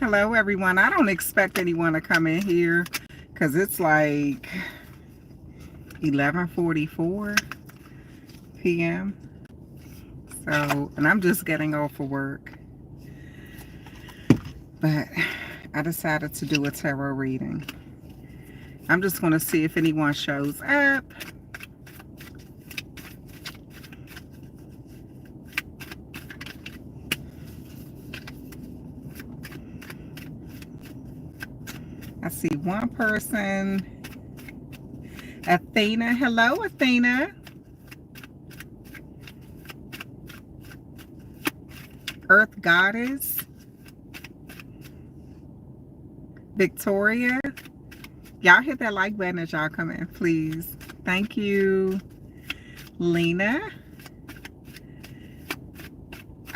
Hello, everyone. I don't expect anyone to come in here because it's like 11:44 p.m. So, and I'm just getting off of work. But I decided to do a tarot reading. I'm just going to see if anyone shows up. I see one person. Athena. Hello, Athena. Earth Goddess. Victoria. Y'all hit that like button as y'all come in, please. Thank you. Lena.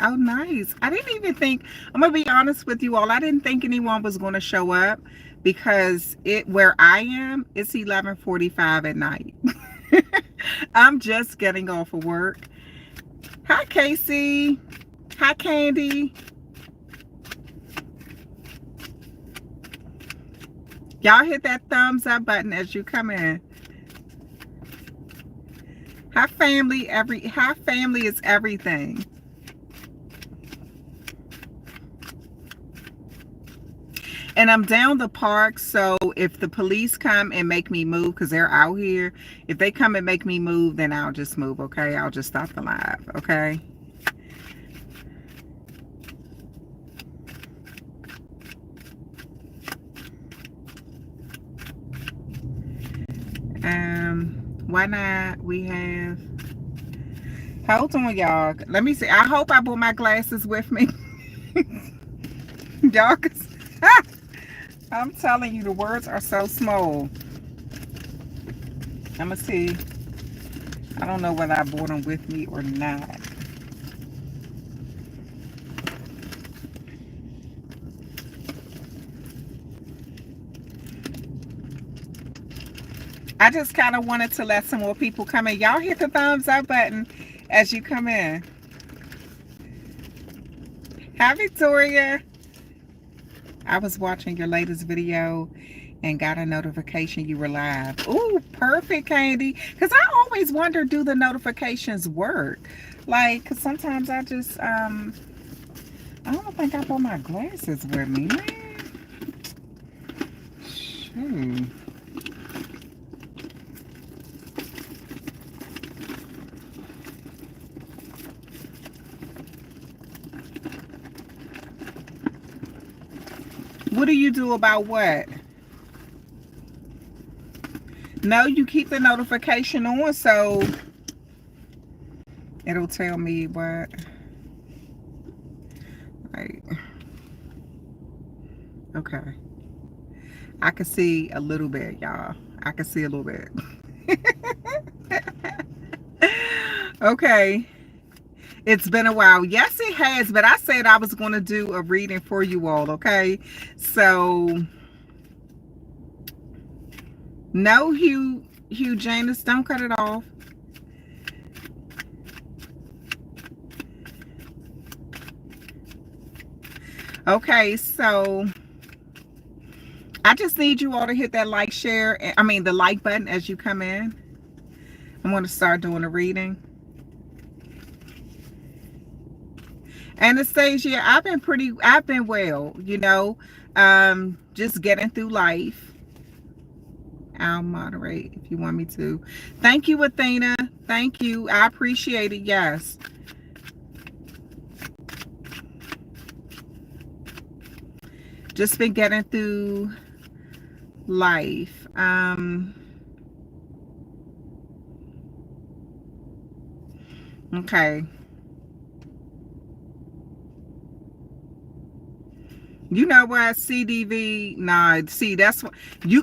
Oh, nice. I didn't even think, I'm going to be honest with you all, I didn't think anyone was going to show up because where I am, it's 11:45 at night. I'm just getting off of work. Hi, Casey. Hi, Candy. Y'all hit that thumbs up button as you come in. Hi, family. Hi, family is everything. And I'm down the park, so if the police come and make me move, because they're out here, if they come and make me move, then I'll just move, okay? I'll just stop the live, okay? Why not? We have... Hold on, y'all. Let me see. I hope I brought my glasses with me. Y'all, because... I'm telling you, the words are so small. I'm going to see. I don't know whether I brought them with me or not. I just kind of wanted to let some more people come in. Y'all hit the thumbs up button as you come in. Hi, Victoria. I was watching your latest video and got a notification you were live. Ooh, perfect, Candy. Because I always wonder, do the notifications work? Like, because sometimes I just, I don't think I brought my glasses with me, man. Shoot. What do you do about what? No, you keep the notification on, so it'll tell me what. Right. Okay. I can see a little bit, y'all. I can see a little bit. Okay. It's been a while. Yes, it has, but I said I was going to do a reading for you all, okay? So, no, Hugh Janus, don't cut it off. Okay, so I just need you all to hit that like, share, I mean the like button as you come in. I'm going to start doing a reading. Anastasia, I've been well, you know, just getting through life. I'll moderate if you want me to. Thank you, Athena. Thank you. I appreciate it. Yes. Just been getting through life. Okay. You know what? CDV, nah, see, that's what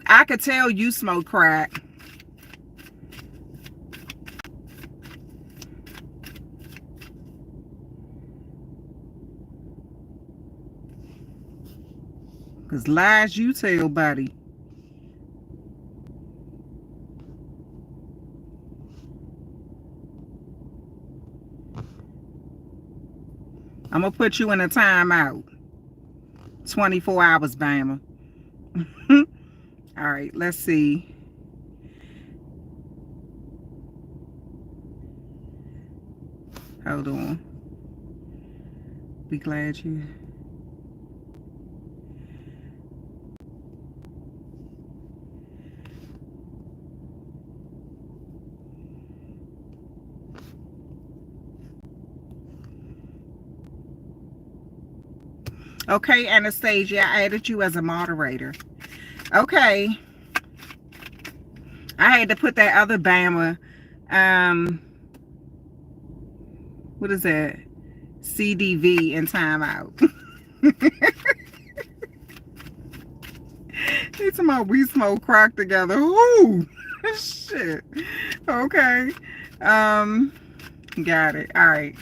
I could tell you smoke crack. Because lies you tell, buddy. I'm going to put you in a timeout. 24 hours, Bama. All right, let's see. Hold on. Be glad you... Okay, Anastasia, I added you as a moderator. Okay. I had to put that other Bama, what is that? CDV in timeout. It's about we smoke crack together. Ooh, shit. Okay. Got it. All right.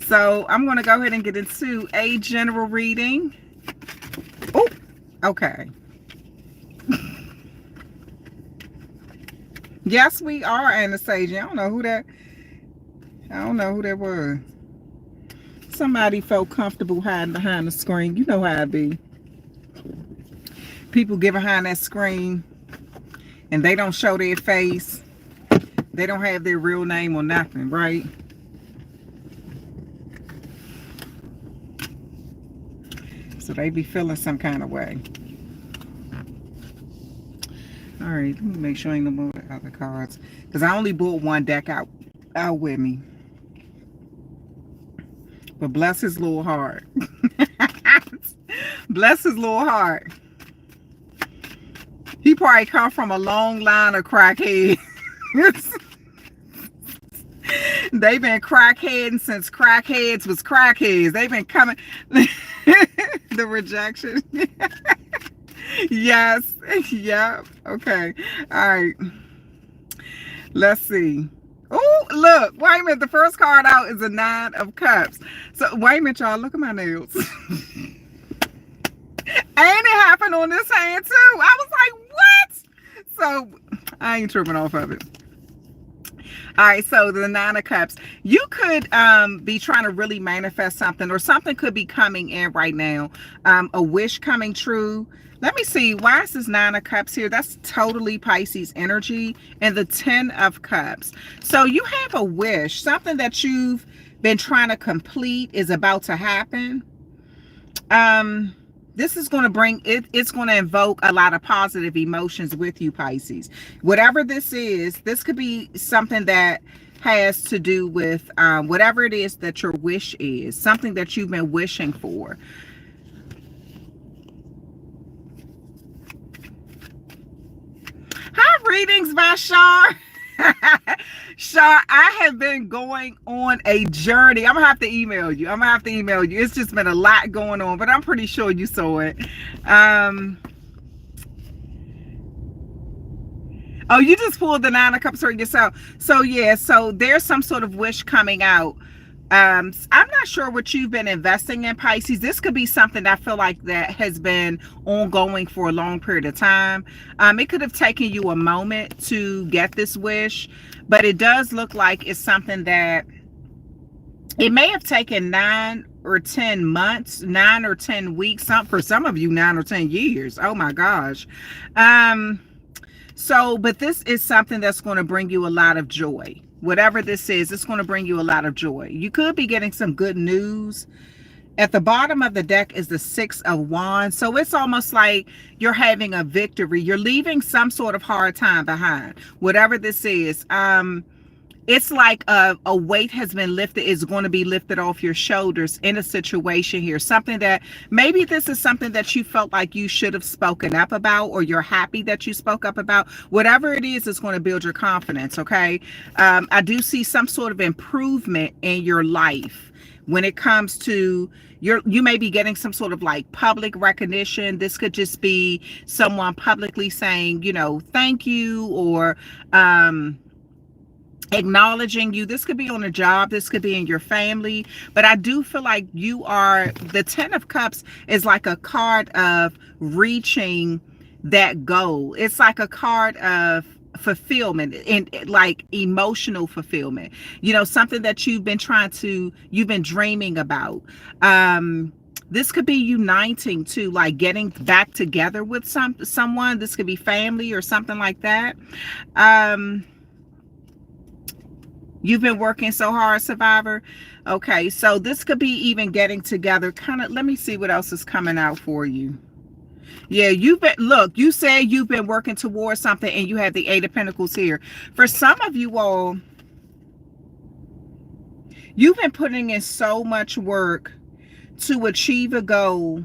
So I'm going to go ahead and get into a general reading. Oh, okay. Yes, we are, Anastasia. I don't know who that was. Somebody felt comfortable hiding behind the screen. You know how it be. People get behind that screen and they don't show their face. They don't have their real name or nothing, right? So they be feeling some kind of way. All right, let me make sure I ain't no more other cards, because I only bought one deck out with me. But bless his little heart. Bless his little heart. He probably come from a long line of crackheads. They've been crackheading since crackheads was crackheads. They've been coming. The rejection. Yes. Yeah. Okay. All right. Let's see. Oh, look. Wait a minute. The first card out is a 9 of Cups. So, wait a minute, y'all. Look at my nails. And it happened on this hand, too. I was like, what? So, I ain't tripping off of it. All right, so the 9 of Cups. You could be trying to really manifest something, or something could be coming in right now. A wish coming true. Let me see. Why is this 9 of Cups here? That's totally Pisces energy. And the 10 of Cups. So you have a wish. Something that you've been trying to complete is about to happen. This is going to bring it. It's going to invoke a lot of positive emotions with you, Pisces. Whatever this is, this could be something that has to do with whatever it is that your wish is, something that you've been wishing for. Hi, readings by Shar. Shar, I have been going on a journey. I'm gonna have to email you. It's just been a lot going on, but I'm pretty sure you saw it. Oh, you just pulled the 9 of Cups for yourself. So yeah, so there's some sort of wish coming out. I'm not sure what you've been investing in, Pisces. This could be something I feel like that has been ongoing for a long period of time. It could have taken you a moment to get this wish, but it does look like it's something that it may have taken 9 or 10 months, 9 or 10 weeks, for some of you 9 or 10 years. Oh my gosh. But this is something that's going to bring you a lot of joy. Whatever this is, it's going to bring you a lot of joy. You could be getting some good news. At the bottom of the deck is the 6 of Wands. So it's almost like you're having a victory. You're leaving some sort of hard time behind. Whatever this is, it's like a weight has been lifted. It's going to be lifted off your shoulders in a situation here. Something that maybe this is something that you felt like you should have spoken up about, or you're happy that you spoke up about. Whatever it is, it's going to build your confidence. Okay. I do see some sort of improvement in your life when it comes to you may be getting some sort of like public recognition. This could just be someone publicly saying, thank you, or, acknowledging you. This could be on a job, this could be in your family, but I do feel like you are, the 10 of Cups is like a card of reaching that goal. It's like a card of fulfillment and like emotional fulfillment, you know, something that you've been dreaming about. This could be uniting too, like getting back together with someone. This could be family or something like that. um you've been working so hard, survivor. Okay, so this could be even getting together, kind of. Let me see what else is coming out for you. Yeah, you've been, look, you say you've been working towards something, and you have the Eight of Pentacles here. For some of you all, you've been putting in so much work to achieve a goal.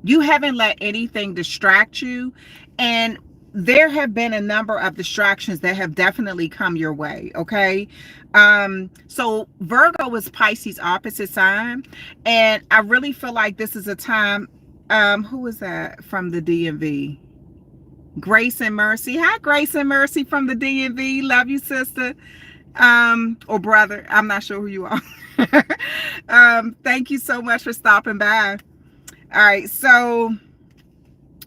You haven't let anything distract you. And there have been a number of distractions that have definitely come your way. Okay. So Virgo is Pisces opposite sign. And I really feel like this is a time. Who is that from the DMV? Grace and Mercy. Hi, Grace and Mercy from the DMV. Love you, sister. Or brother. I'm not sure who you are. Thank you so much for stopping by. All right, so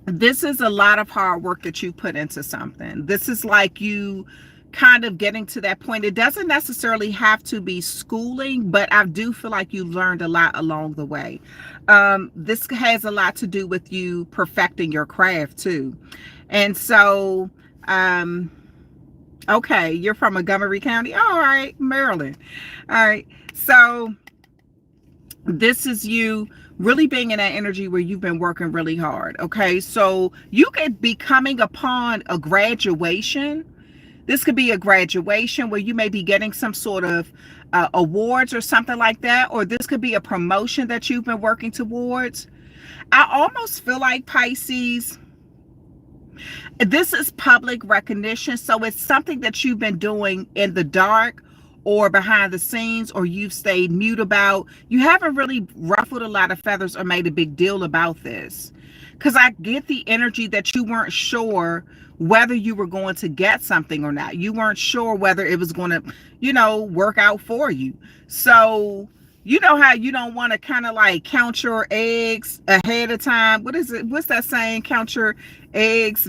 this is a lot of hard work that you put into something. This is like you kind of getting to that point. It doesn't necessarily have to be schooling, but I do feel like you learned a lot along the way. This has a lot to do with you perfecting your craft too. And so, okay, you're from Montgomery County. All right, Maryland. All right, so this is you really being in that energy where you've been working really hard. Okay, so you could be coming upon a graduation. This could be a graduation where you may be getting some sort of awards or something like that, or this could be a promotion that you've been working towards. I almost feel like, Pisces, this is public recognition. So it's something that you've been doing in the dark or behind the scenes, or you've stayed mute about. You haven't really ruffled a lot of feathers or made a big deal about this, because I get the energy that you weren't sure whether you were going to get something or not. You weren't sure whether it was going to, you know, work out for you. So you know how you don't want to kind of like count your eggs ahead of time. What is it? What's that saying? Count your eggs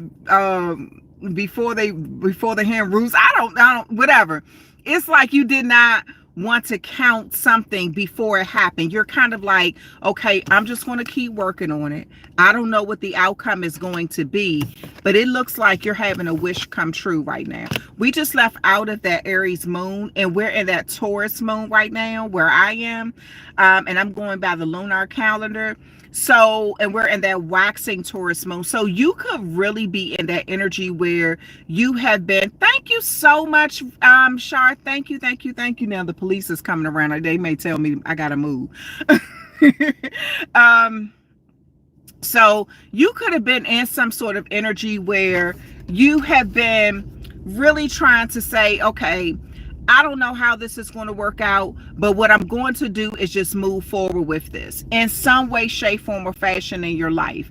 before the hen roosts. I don't, whatever. It's like you did not want to count something before it happened. You're kind of like, okay, I'm just going to keep working on it. I don't know what the outcome is going to be, but it looks like you're having a wish come true right now. We just left out of that Aries moon, and we're in that Taurus moon right now where I am. And I'm going by the lunar calendar. So, and we're in that waxing Taurus moon. So you could really be in that energy where you have been. Thank you so much, Shar. Thank you. Now the police is coming around. They may tell me I gotta move. So you could have been in some sort of energy where you have been really trying to say, okay, I don't know how this is going to work out, but what I'm going to do is just move forward with this in some way, shape, form, or fashion in your life.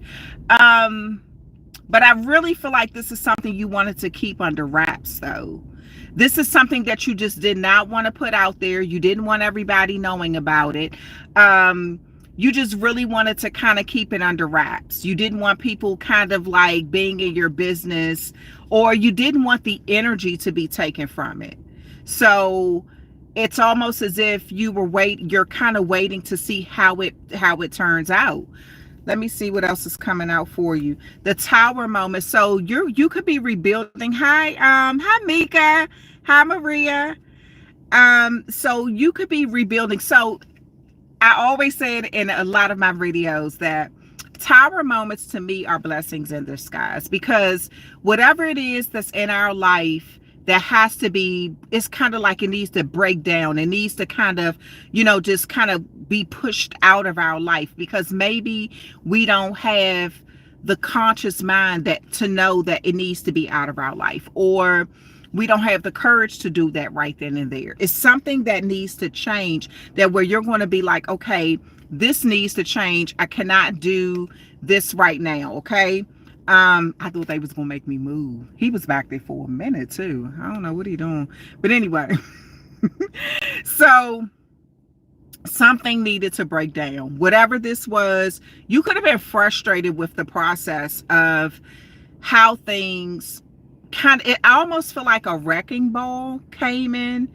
But I really feel like this is something you wanted to keep under wraps, though. This is something that you just did not want to put out there. You didn't want everybody knowing about it. You just really wanted to kind of keep it under wraps. You didn't want people kind of like being in your business, or you didn't want the energy to be taken from it. So it's almost as if you're kind of waiting to see how it turns out. Let me see what else is coming out for you. The Tower moment. So you could be rebuilding. Hi Mika. Hi Maria. So you could be rebuilding. So I always say it in a lot of my videos that Tower moments to me are blessings in disguise, because whatever it is that's in our life that has to be, it's kind of like it needs to break down. It needs to kind of, you know, just kind of be pushed out of our life, because maybe we don't have the conscious mind that to know that it needs to be out of our life, or we don't have the courage to do that right then and there. It's something that needs to change, that where you're going to be like, okay, this needs to change. I cannot do this right now. Okay. I thought they was gonna make me move. He was back there for a minute too. I don't know what he doing, but anyway. So something needed to break down. Whatever this was, you could have been frustrated with the process of how things kind of, I almost feel like a wrecking ball came in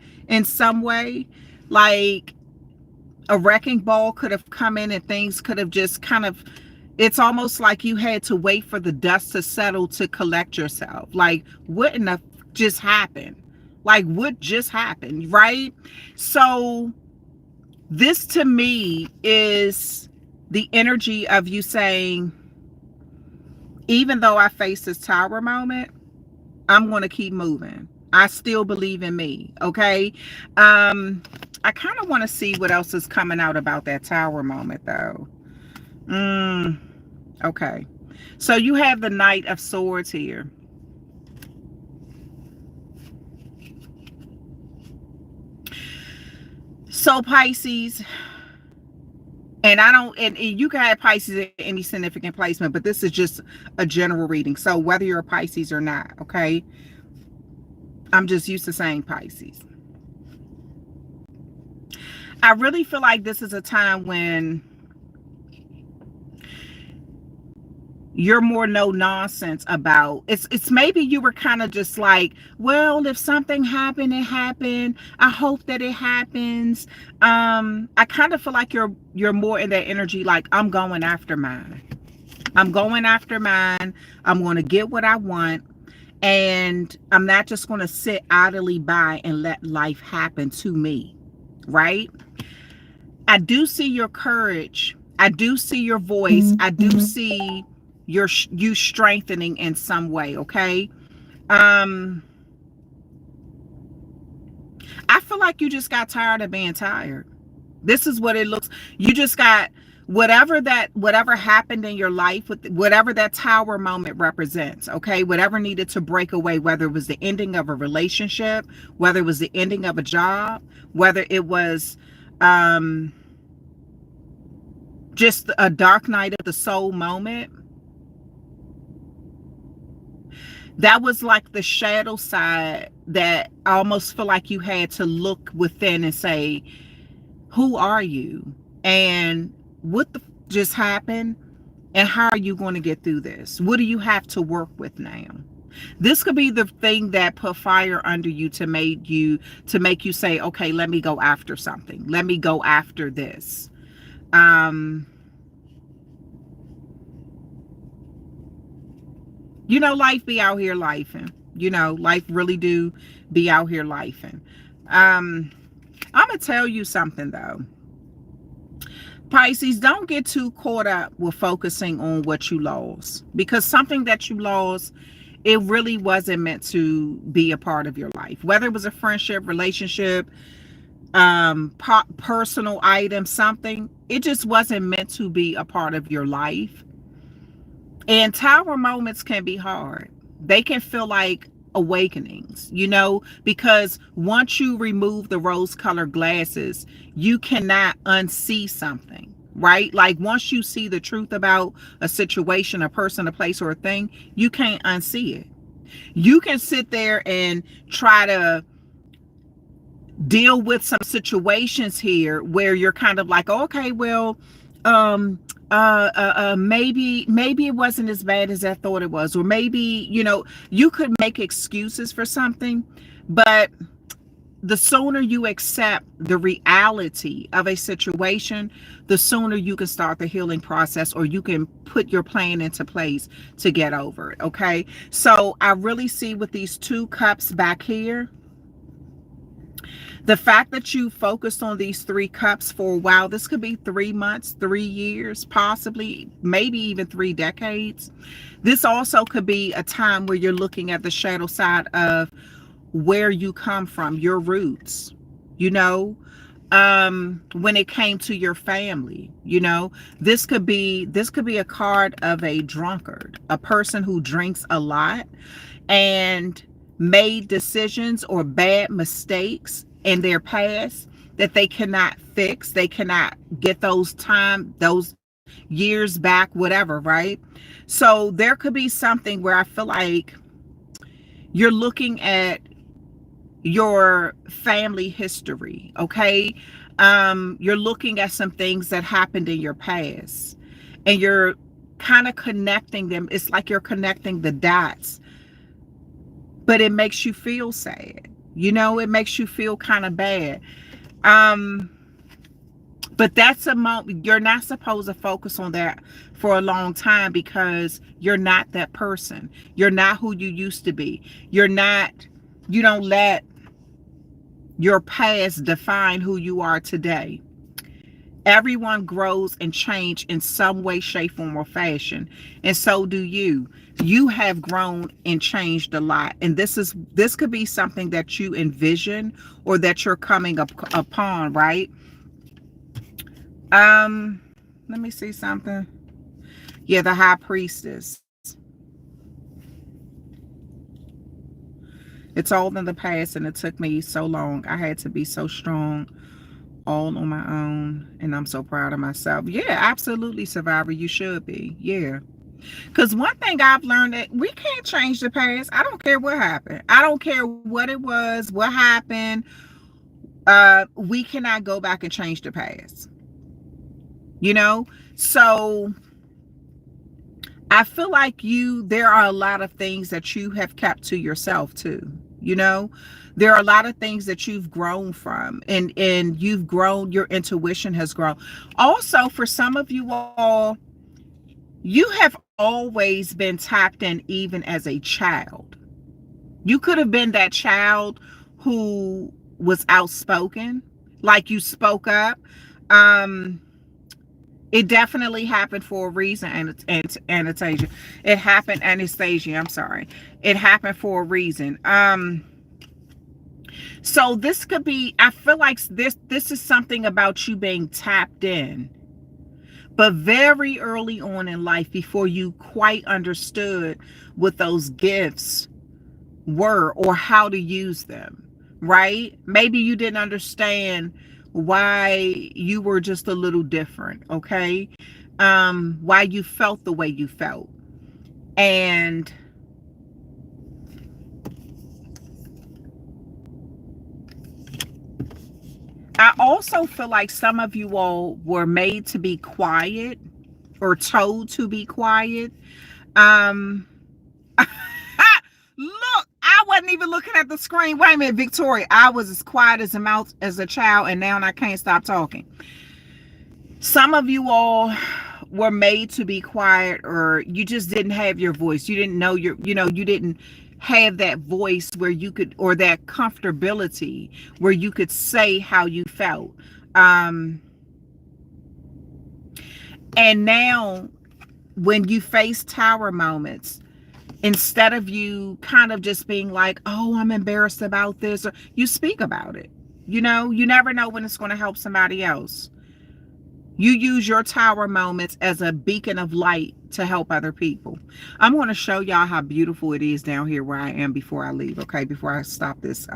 some way. Like a wrecking ball could have come in and things could have just kind of, it's almost like you had to wait for the dust to settle to collect yourself. Like, what in the just happened? Like, what just happened, right? So this to me is the energy of you saying, even though I face this tower moment, I'm going to keep moving. I still believe in me. Okay. I kind of want to see what else is coming out about that tower moment though. Okay. So you have the Knight of Swords here. So Pisces, and I don't, and you can have Pisces in any significant placement, but this is just a general reading. So whether you're a Pisces or not, okay? I'm just used to saying Pisces. I really feel like this is a time when you're more no nonsense about it's maybe you were kind of just like, well, if something happened, it happened. I hope that it happens. I kind of feel like you're more in that energy, like, I'm going after mine. I'm going after mine. I'm going to get what I want. And I'm not just going to sit idly by and let life happen to me. Right? I do see your courage. I do see your voice. I do see you strengthening in some way. Okay. I feel like you just got tired of being tired. This is what it looks. You just got whatever happened in your life, with whatever that tower moment represents. Okay. Whatever needed to break away, whether it was the ending of a relationship, whether it was the ending of a job, whether it was, just a dark night of the soul moment. That was like the shadow side that I almost feel like you had to look within and say, who are you? And what just happened? And how are you going to get through this? What do you have to work with now? This could be the thing that put fire under you to make you say, okay, let me go after something. Let me go after this. You know, life be out here lifing. You know, life really do be out here lifing. I'm going to tell you something, though. Pisces, don't get too caught up with focusing on what you lost. Because something that you lost, it really wasn't meant to be a part of your life. Whether it was a friendship, relationship, personal item, something, it just wasn't meant to be a part of your life. And tower moments can be hard. They can feel like awakenings, you know, because once you remove the rose-colored glasses, you cannot unsee something, right? Like once you see the truth about a situation, a person, a place, or a thing, you can't unsee it. You can sit there and try to deal with some situations here where you're kind of like, okay, well, maybe it wasn't as bad as I thought it was, or maybe, you know, you could make excuses for something, but the sooner you accept the reality of a situation, the sooner you can start the healing process, or you can put your plan into place to get over it. Okay, so I really see with these two cups back here, the fact that you focused on these three cups for a while, this could be 3 months, 3 years, possibly, maybe even 3 decades. This also could be a time where you're looking at the shadow side of where you come from, your roots, you know, when it came to your family, you know, this could be a card of a drunkard, a person who drinks a lot and made decisions or bad mistakes in their past that they cannot fix. They cannot get those years back, whatever, right? So there could be something where I feel like you're looking at your family history, okay? You're looking at some things that happened in your past and you're kind of connecting them. It's like you're connecting the dots but it makes you feel sad. You know, it makes you feel kind of bad. Um, but that's a moment you're not supposed to focus on that for a long time, because you're not that person. You're not who you used to be. You're not, you don't let your past define who you are today. Everyone grows and change in some way, shape, form, or fashion, and so do you. You have grown and changed a lot, and this could be something that you envision or that you're coming upon, right? Um, Let me see something. Yeah, the High Priestess. It's all in the past, and it took me so long. I had to be so strong all on my own, and I'm so proud of myself. Yeah, absolutely, survivor. You should be. Yeah. Because one thing I've learned, that we can't change the past. I don't care what happened. I don't care what it was, what happened. We cannot go back and change the past. You know? So I feel like there are a lot of things that you have kept to yourself too. You know, there are a lot of things that you've grown from, and you've grown, your intuition has grown. Also, for some of you all, you have always been tapped in even as a child. You could have been that child who was outspoken, like you spoke up. Um, it definitely happened for a reason, and Anastasia. It happened, Anastasia, I'm sorry. It happened for a reason. So this could be, I feel like this is something about you being tapped in, but very early on in life, before you quite understood what those gifts were or how to use them, right? Maybe you didn't understand why you were just a little different, okay? Why you felt the way you felt. And I also feel like some of you all were made to be quiet or told to be quiet. Um, Look, I wasn't even looking at the screen. Wait a minute, Victoria. I was as quiet as a mouse as a child, and now I can't stop talking. Some of you all were made to be quiet, or you just didn't have your voice. You didn't know you didn't have that voice where you could, or that comfortability where you could say how you felt. And now when you face tower moments, instead of you kind of just being like, oh, I'm embarrassed about this, or you speak about it. You know, you never know when it's going to help somebody else. You use your tower moments as a beacon of light to help other people. I'm going to show y'all how beautiful it is down here where I am before I leave, okay, before I stop this.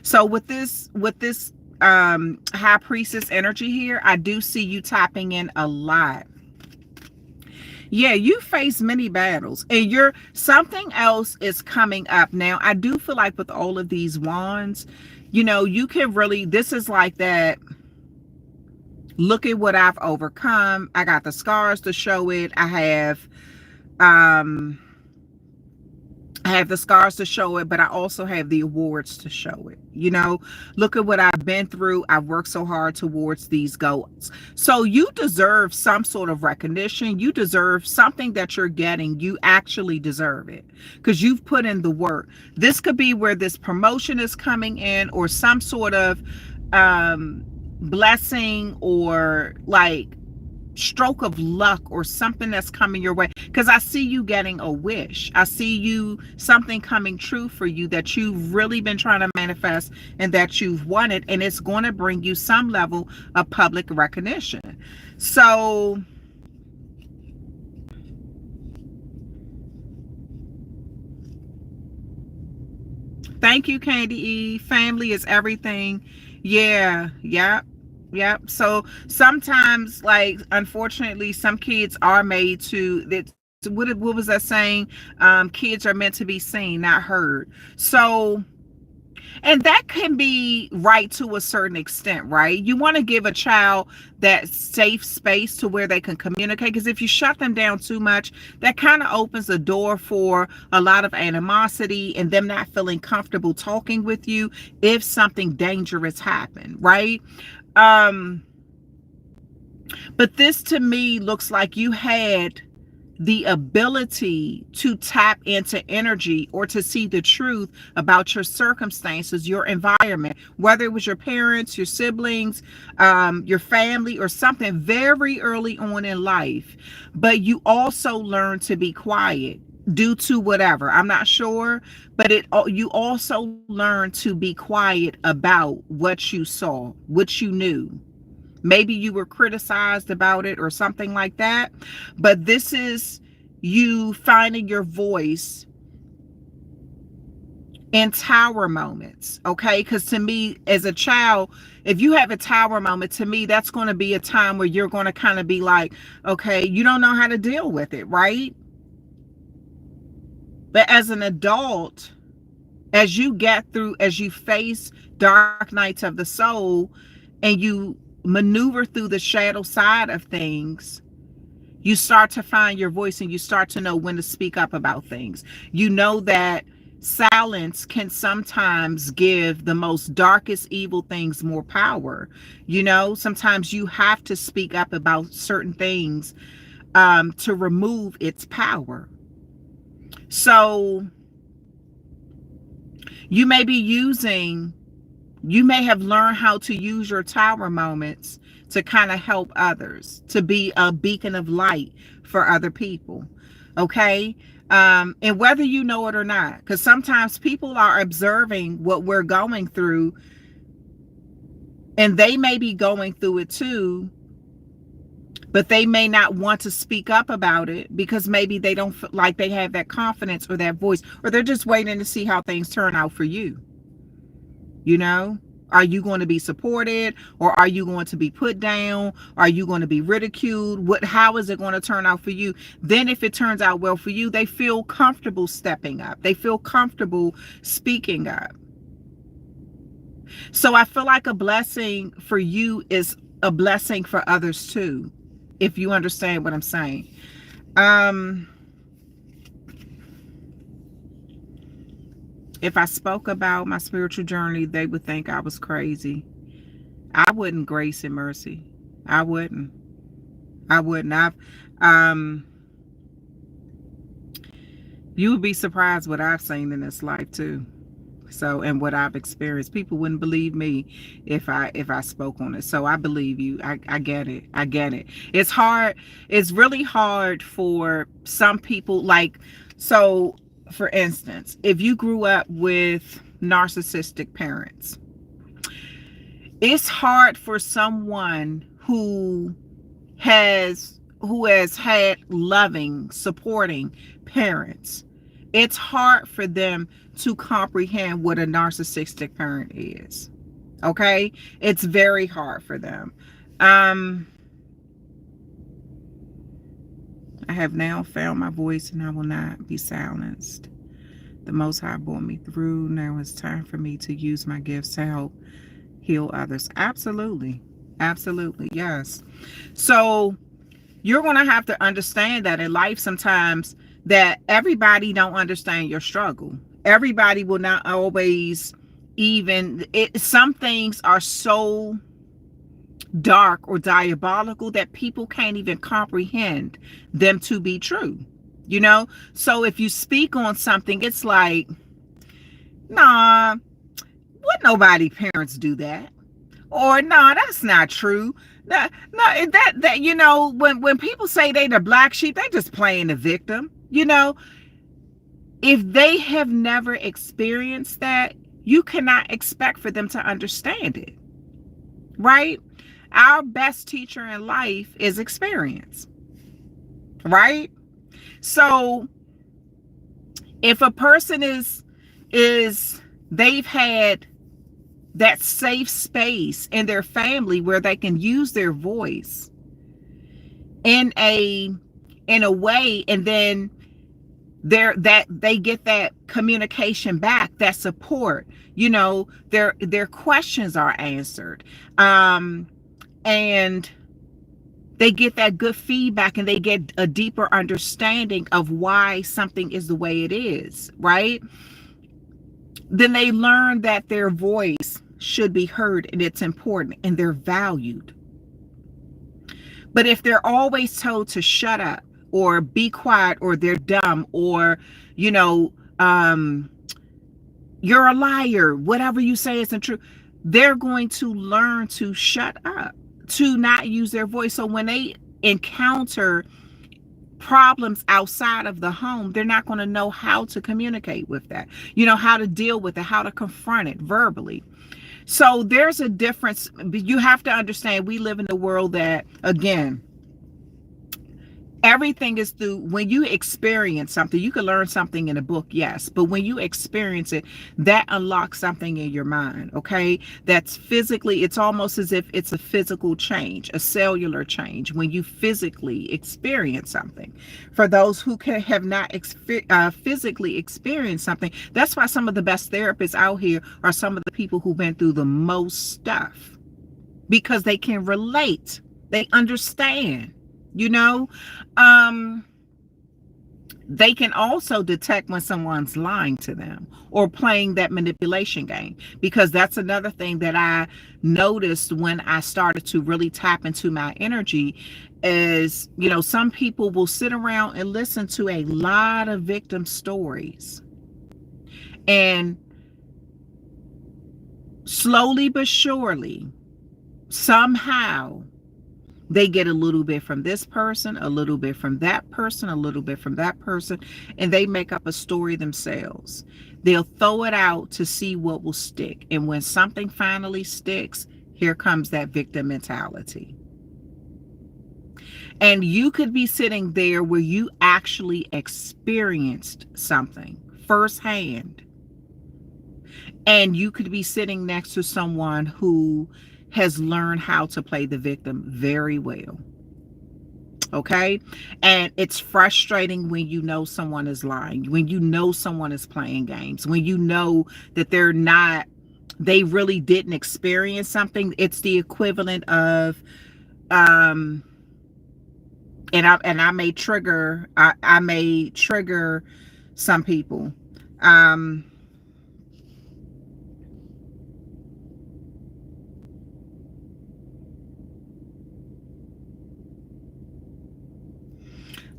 So with this High Priestess energy here, I do see you tapping in a lot. Yeah, you face many battles, and something else is coming up. Now, I do feel like with all of these wands, you know, you can really, this is like that, look at what I've overcome. I got the scars to show it. I have the scars to show it, but I also have the awards to show it. You know, look at what I've been through. I've worked so hard towards these goals. So you deserve some sort of recognition. You deserve something that you're getting. You actually deserve it because you've put in the work. This could be where this promotion is coming in, or some sort of blessing, or like stroke of luck, or something that's coming your way, because I see you getting a wish. I see you, something coming true for you that you've really been trying to manifest and that you've wanted, and it's going to bring you some level of public recognition. So thank you, Candy E. Family is everything. Yeah, yep. So sometimes, like, unfortunately, some kids are made to that. What was that saying? Kids are meant to be seen, not heard. So And that can be right to a certain extent, right? You want to give a child that safe space to where they can communicate. Because if you shut them down too much, that kind of opens the door for a lot of animosity and them not feeling comfortable talking with you if something dangerous happened, right? Um, but this to me looks like you had the ability to tap into energy or to see the truth about your circumstances, your environment, whether it was your parents, your siblings, your family, or something very early on in life. But you also learn to be quiet due to whatever. I'm not sure, but you also learn to be quiet about what you saw, what you knew. Maybe you were criticized about it or something like that. But this is you finding your voice in tower moments, okay? Because to me, as a child, if you have a tower moment, to me, that's going to be a time where you're going to kind of be like, okay, you don't know how to deal with it, right? But as an adult, as you get through, as you face dark nights of the soul and you maneuver through the shadow side of things, you start to find your voice and you start to know when to speak up about things. You know that silence can sometimes give the most darkest evil things more power. You know, sometimes you have to speak up about certain things to remove its power. So you may be using, you may have learned how to use your tower moments to kind of help others, to be a beacon of light for other people. Okay. And whether you know it or not, because sometimes people are observing what we're going through and they may be going through it too, but they may not want to speak up about it because maybe they don't feel like they have that confidence or that voice, or they're just waiting to see how things turn out for you. You know, are you going to be supported or are you going to be put down? Are you going to be ridiculed? How is it going to turn out for you? Then if it turns out well for you, they feel comfortable stepping up. They feel comfortable speaking up. So I feel like a blessing for you is a blessing for others too, if you understand what I'm saying. If I spoke about my spiritual journey, they would think I was crazy. I wouldn't, Grace and Mercy. I wouldn't. Um, you would be surprised what I've seen in this life too. So, and what I've experienced, people wouldn't believe me if I spoke on it. So I believe you. I get it. I get it. It's hard. It's really hard for some people. Like, so for instance, if you grew up with narcissistic parents, it's hard for someone who has had loving, supporting parents. It's hard for them to comprehend what a narcissistic parent is. Okay? It's very hard for them. I have now found my voice and I will not be silenced. The Most High brought me through. Now it's time for me to use my gifts to help heal others. Absolutely. Absolutely. Yes. So you're going to have to understand that in life sometimes that everybody don't understand your struggle. Everybody will not always some things are so dark or diabolical that people can't even comprehend them to be true. You know? So if you speak on something, it's like, nah, would nobody parents do that? Or no, that's not true. That you know, when people say they the black sheep, they just playing the victim. You know, if they have never experienced that, you cannot expect for them to understand it. Right? Our best teacher in life is experience. Right? So if a person is they've had that safe space in their family where they can use their voice in a way, and then that they get that communication back, that support, their questions are answered, and they get that good feedback, and they get a deeper understanding of why something is the way it is, right? Then they learn that their voice should be heard, and it's important, and they're valued. But if they're always told to shut up or be quiet, or they're dumb, or, you know, you're a liar, whatever you say isn't true, they're going to learn to shut up, to not use their voice. So when they encounter problems outside of the home, they're not going to know how to communicate with that, how to deal with it, how to confront it verbally. So there's a difference. You have to understand, we live in a world that, again, everything is through. When you experience something, you can learn something in a book, yes, but when you experience it, that unlocks something in your mind, okay? That's physically, it's almost as if it's a physical change, a cellular change, when you physically experience something. For those who have not physically experienced something, that's why some of the best therapists out here are some of the people who've been through the most stuff, because they can relate, they understand. They can also detect when someone's lying to them or playing that manipulation game, because that's another thing that I noticed when I started to really tap into my energy is, some people will sit around and listen to a lot of victim stories, and slowly but surely, somehow, they get a little bit from this person, a little bit from that person, a little bit from that person, and they make up a story themselves. They'll throw it out to see what will stick. And when something finally sticks, here comes that victim mentality. And you could be sitting there where you actually experienced something firsthand. And you could be sitting next to someone who has learned how to play the victim very well. Okay? And it's frustrating when you know someone is lying, when you know someone is playing games, when you know that they really didn't experience something. It's the equivalent of, and I may trigger, I may trigger some people.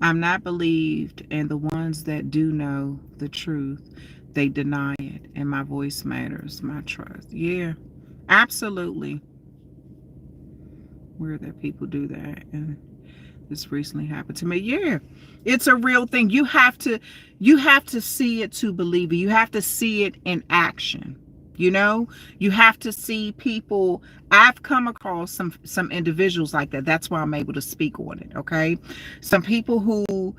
I'm not believed, and the ones that do know the truth, they deny it, and my voice matters, my trust. Yeah, absolutely. Weird that people do that, and this recently happened to me. Yeah, it's a real thing. You have to see it to believe it. You have to see it in action. You have to see people. I've come across some individuals like that. That's why I'm able to speak on it. Okay, some people who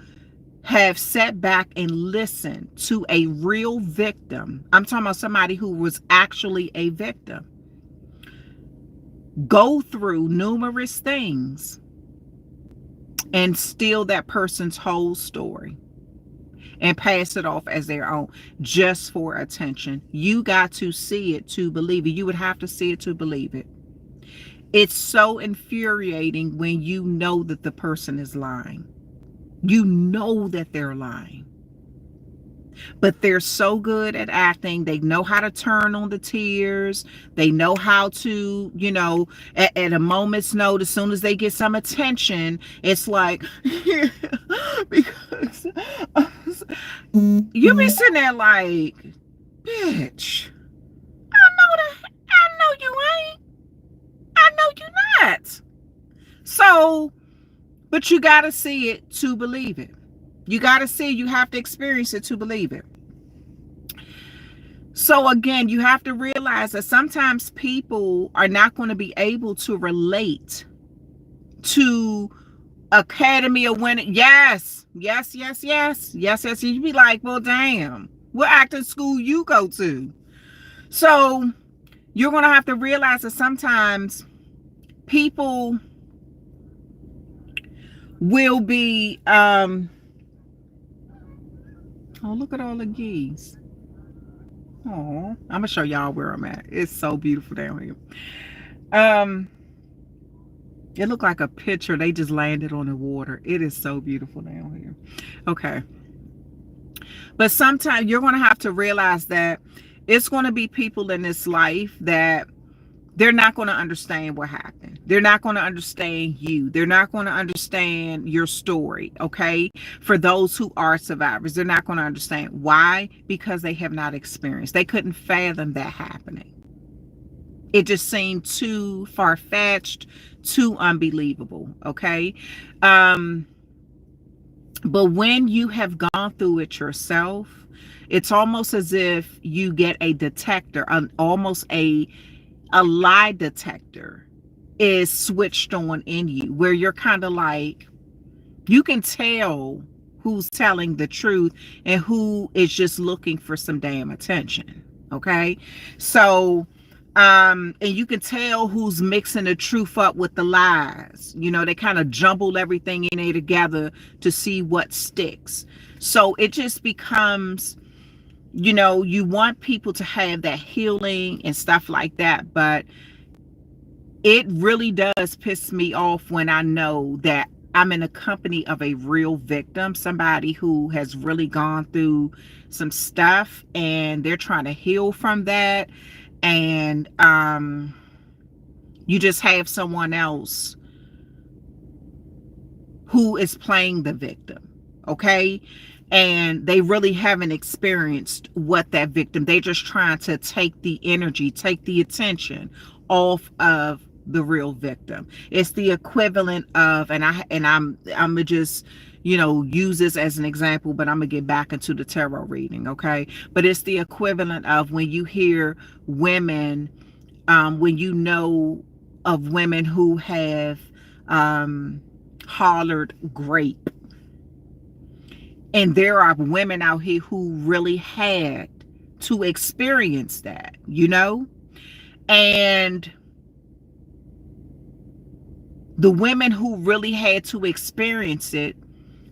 have sat back and listened to a real victim. I'm talking about somebody who was actually a victim, go through numerous things and steal that person's whole story and pass it off as their own, just for attention. You got to see it to believe it. You would have to see it to believe it. It's so infuriating when you know that the person is lying. You know that they're lying. But they're so good at acting. They know how to turn on the tears. They know how to, at a moment's notice, as soon as they get some attention, it's like, because you be sitting there like, bitch, I know you ain't. I know you not. So, but you got to see it to believe it. You got to see, you have to experience it to believe it. So again, you have to realize that sometimes people are not going to be able to relate to Academy of Winning. Yes. You be like, well, damn, what acting school you go to? So you're going to have to realize that sometimes people will be, Oh, look at all the geese. Oh, I'm gonna show y'all where I'm at. It's so beautiful down here. It looked like a picture. They just landed on the water. It is so beautiful down here. Okay. But sometimes you're going to have to realize that it's going to be people in this life that they're not going to understand what happened. They're not going to understand you. They're not going to understand your story, okay? For those who are survivors, they're not going to understand. Why? Because they have not experienced. They couldn't fathom that happening. It just seemed too far-fetched, too unbelievable, okay? But when you have gone through it yourself, it's almost as if you get a detector, almost a lie detector is switched on in you, where you're kind of like, you can tell who's telling the truth and who is just looking for some damn attention, okay? So and you can tell who's mixing the truth up with the lies. You know, they kind of jumble everything in there together to see what sticks. So it just becomes, you know, you want people to have that healing and stuff like that, but it really does piss me off when I know that I'm in the company of a real victim, somebody who has really gone through some stuff and they're trying to heal from that. And you just have someone else who is playing the victim, okay? And they really haven't experienced what that victim, they're just trying to take the energy, take the attention off of the real victim. It's the equivalent of, and I'm gonna just, you know, use this as an example, but I'm gonna get back into the tarot reading, okay? But it's the equivalent of when you hear women, when you know of women who have hollered grape, and there are women out here who really had to experience that, you know? And the women who really had to experience it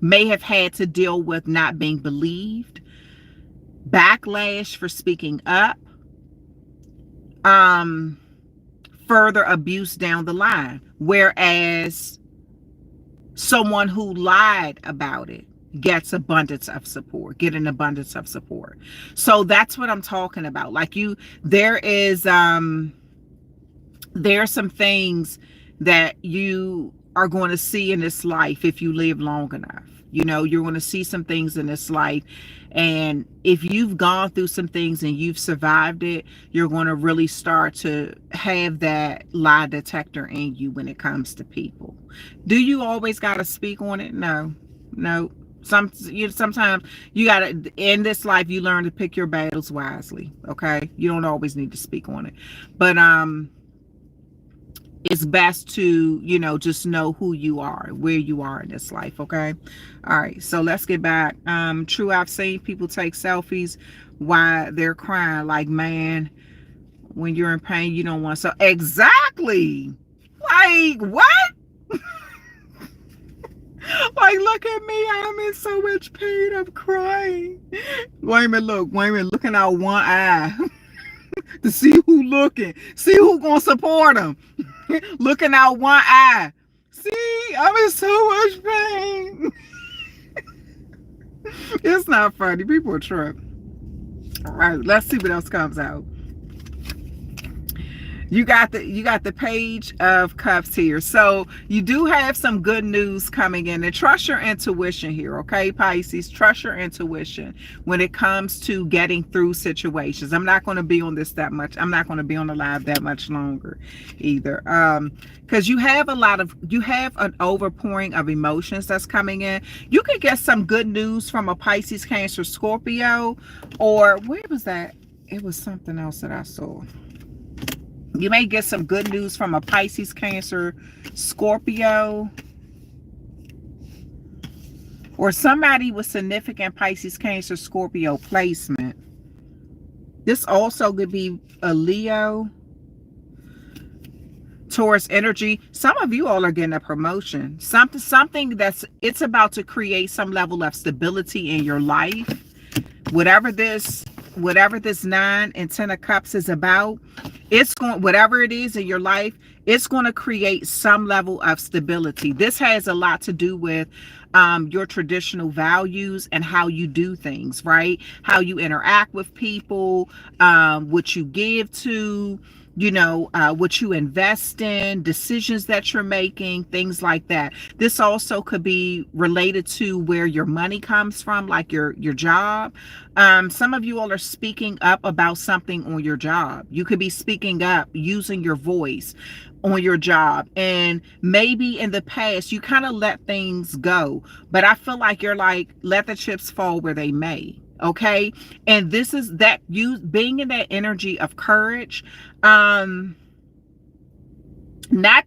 may have had to deal with not being believed, backlash for speaking up, further abuse down the line. Whereas someone who lied about it gets abundance of support, get an abundance of support. So that's what I'm talking about. Like there's some things that you are going to see in this life if you live long enough. You know, you're going to see some things in this life, and if you've gone through some things and you've survived it, you're going to really start to have that lie detector in you when it comes to people. Do you always got to speak on it? No. Sometimes you got to, in this life, you learn to pick your battles wisely, okay? You don't always need to speak on it, but it's best to, you know, just know who you are, where you are in this life, okay? All right, so let's get back. True, I've seen people take selfies while they're crying. Like, man, when you're in pain, you don't want so. Exactly. Like, what? Like, look at me. I'm in so much pain. I'm crying. Wait a minute, looking out one eye. To see who looking. See who gonna support them. Looking out one eye. See, I'm in so much pain. It's not funny. People are tripping. All right, let's see what else comes out. You got the Page of Cups here. So you do have some good news coming in. And trust your intuition here, okay, Pisces? Trust your intuition when it comes to getting through situations. I'm not going to be on this that much. I'm not going to be on the live that much longer either. Because you have an overpouring of emotions that's coming in. You could get some good news from a Pisces, Cancer, Scorpio, or where was that? It was something else that I saw. You may get some good news from a Pisces, Cancer, Scorpio, or somebody with significant Pisces, Cancer, Scorpio placement. This also could be a Leo, Taurus energy. Some of you all are getting a promotion. Something that's, it's about to create some level of stability in your life. Whatever this 9 and 10 of cups is about, it's going, whatever it is in your life, it's going to create some level of stability. This has a lot to do with your traditional values and how you do things, right? How you interact with people, what you give to, what you invest in, decisions that you're making, things like that. This also could be related to where your money comes from, like your job. Some of you all are speaking up about something on your job. You could be speaking up using your voice on your job, and maybe in the past you kind of let things go, but I feel like you're like, let the chips fall where they may. Okay. And this is that, you being in that energy of courage, not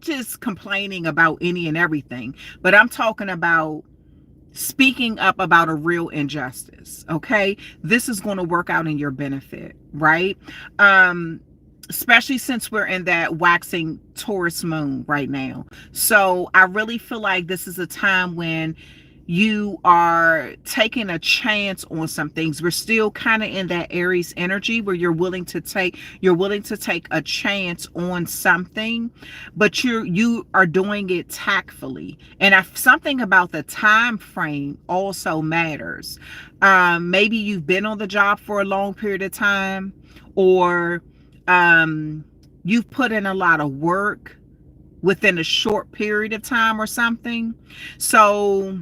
just complaining about any and everything, but I'm talking about speaking up about a real injustice. Okay. This is going to work out in your benefit, right? Especially since we're in that waxing Taurus moon right now. So I really feel like this is a time when you are taking a chance on some things. We're still kind of in that Aries energy where you're willing to take a chance on something, but you are doing it tactfully. And something about the time frame also matters. Maybe you've been on the job for a long period of time, or you've put in a lot of work within a short period of time or something. So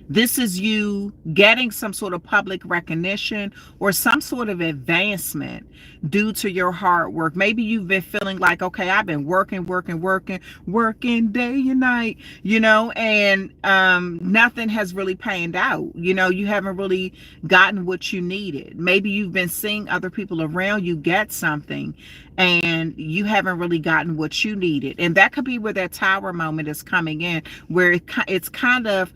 this is you getting some sort of public recognition or some sort of advancement due to your hard work. Maybe you've been feeling like, okay, I've been working day and night, and nothing has really panned out. You haven't really gotten what you needed. Maybe you've been seeing other people around you get something and you haven't really gotten what you needed. And that could be where that Tower moment is coming in, where it's kind of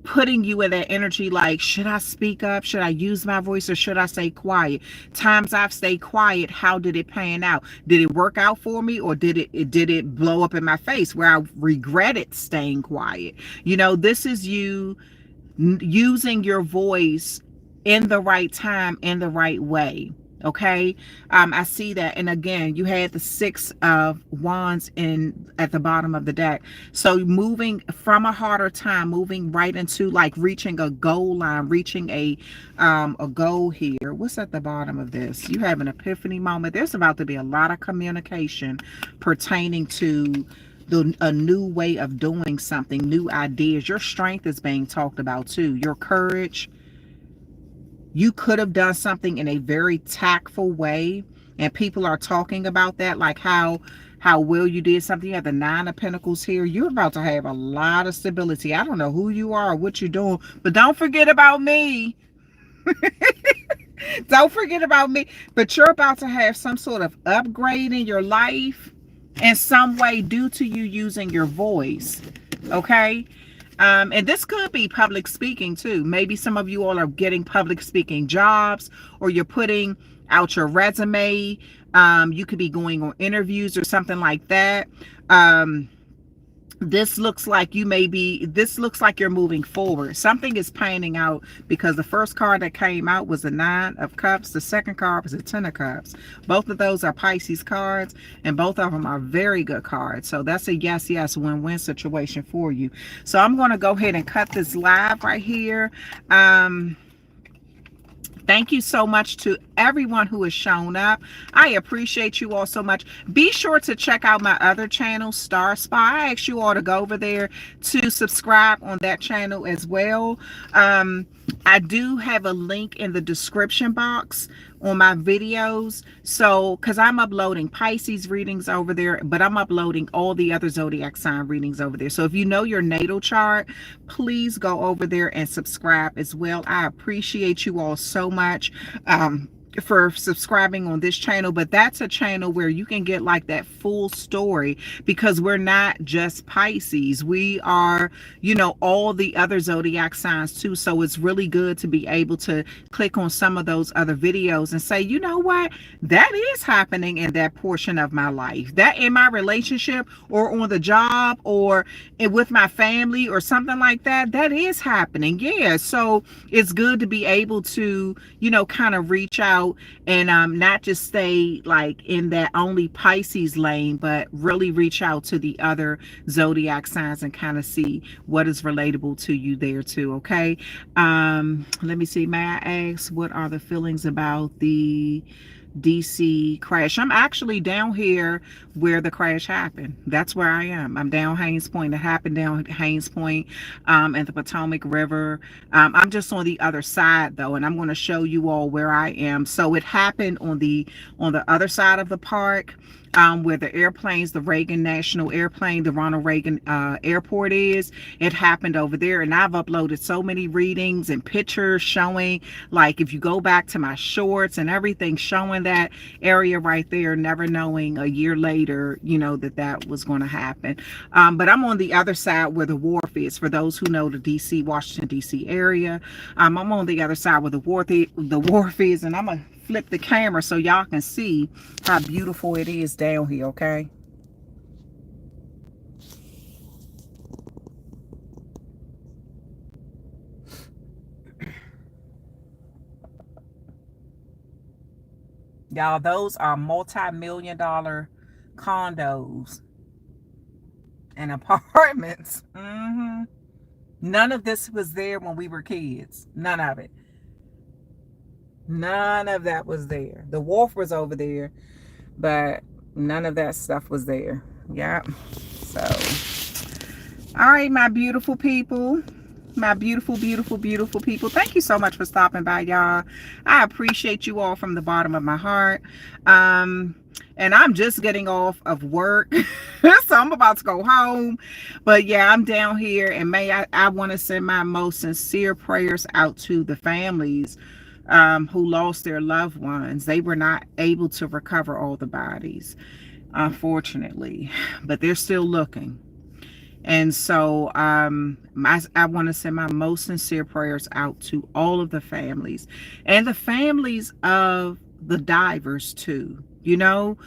putting you in that energy like, should I speak up? Should I use my voice, or should I stay quiet? Times I've stayed quiet, how did it pan out? Did it work out for me, or did it blow up in my face where I regretted staying quiet? This is you using your voice in the right time, in the right way. Okay. I see that. And again, you had the 6 of Wands at the bottom of the deck. So moving from a harder time, moving right into like reaching a goal line, reaching a goal here. What's at the bottom of this? You have an epiphany moment. There's about to be a lot of communication pertaining to a new way of doing something, new ideas. Your strength is being talked about too. Your courage. You could have done something in a very tactful way, and people are talking about that, like how well you did something. You have the 9 of Pentacles here. You're about to have a lot of stability. I don't know who you are or what you're doing, but don't forget about me. Don't forget about me. But you're about to have some sort of upgrade in your life in some way due to you using your voice. Okay? And this could be public speaking too. Maybe some of you all are getting public speaking jobs, or you're putting out your resume. You could be going on interviews or something like that. This looks like you're moving forward. Something is panning out, because the first card that came out was the 9 of Cups. The second card was the 10 of Cups. Both of those are Pisces cards, and both of them are very good cards. So that's a yes, win-win situation for you. So I'm going to go ahead and cut this live right here. Thank you so much to everyone who has shown up. I appreciate you all so much. Be sure to check out my other channel, Star Spy. I ask you all to go over there to subscribe on that channel as well. I do have a link in the description box on my videos. So, because I'm uploading Pisces readings over there, but I'm uploading all the other zodiac sign readings over there. So if you know your natal chart, please go over there and subscribe as well. I appreciate you all so much. for subscribing on this channel, but that's a channel where you can get like that full story, because we're not just Pisces, we are, you know, all the other zodiac signs too. So it's really good to be able to click on some of those other videos and say, you know what, that is happening in that portion of my life, that in my relationship or on the job or with my family or something like that, that is happening. Yeah, so it's good to be able to, you know, kind of reach out and not just stay like in that only Pisces lane, but really reach out to the other zodiac signs and kind of see what is relatable to you there too. Okay. Let me see, may I ask, what are the feelings about the DC crash? I'm actually down here where the crash happened. That's where I am. I'm down Haynes Point. It happened down Haynes Point at the Potomac River. I'm just on the other side though, and I'm going to show you all where I am. So it happened on the other side of the park, where the airplanes, the Reagan National Airplane, the Ronald Reagan Airport is. It happened over there, and I've uploaded so many readings and pictures showing, like if you go back to my shorts and everything, showing that area right there, never knowing a year later, you know, that that was going to happen. But I'm on the other side where the wharf is. For those who know the DC, Washington DC area, I'm on the other side where the wharf is, and I'm gonna flip the camera so y'all can see how beautiful it is down here. Okay, y'all, those are multi-million-dollar condos and apartments. None of this was there when we were kids. None of it. None of that was there. The wharf was over there, but none of that stuff was there. Yeah. So, all right, my beautiful people, my beautiful, beautiful, beautiful people, thank you so much for stopping by, y'all. I appreciate you all from the bottom of my heart. And I'm just getting off of work, so I'm about to go home. But yeah, I'm down here, and I want to send my most sincere prayers out to the families who lost their loved ones. They were not able to recover all the bodies, unfortunately, but they're still looking. And so I want to send my most sincere prayers out to all of the families, and the families of the divers too. You know,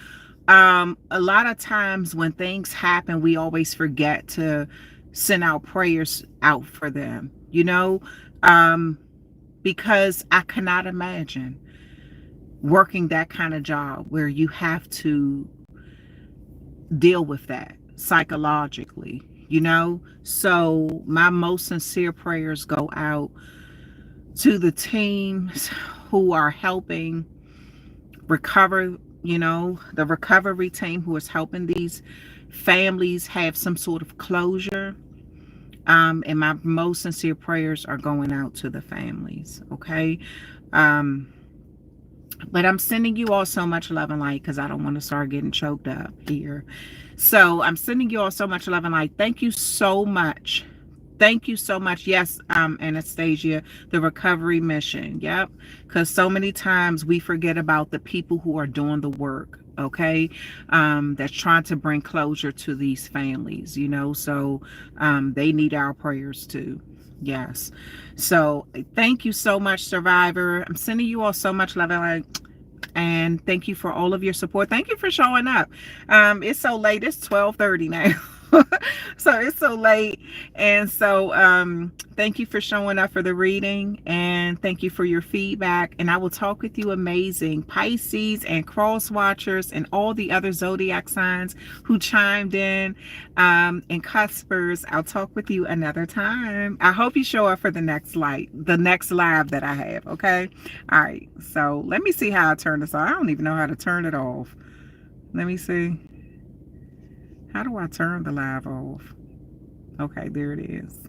a lot of times when things happen, we always forget to send our prayers out for them, you know, because I cannot imagine working that kind of job where you have to deal with that psychologically, you know. So my most sincere prayers go out to the teams who are helping recover, you know, the recovery team who is helping these families have some sort of closure. And my most sincere prayers are going out to the families. Okay. But I'm sending you all so much love and light, because I don't want to start getting choked up here. So I'm sending you all so much love and light. Thank you so much. Thank you so much. Yes, Anastasia, the recovery mission. Yep. Because so many times we forget about the people who are doing the work. Okay. That's trying to bring closure to these families, you know. So they need our prayers too. Yes. So thank you so much, Survivor. I'm sending you all so much love and light. And thank you for all of your support. Thank you for showing up. It's so late. It's 12:30 now. So it's so late. And so thank you for showing up for the reading, and thank you for your feedback. And I will talk with you, amazing Pisces and cross watchers and all the other zodiac signs who chimed in, and cuspers. I'll talk with you another time. I hope you show up for the next live that I have. Okay. All right, so let me see how I turn this off. I don't even know how to turn it off. Let me see. How do I turn the live off? Okay, there it is.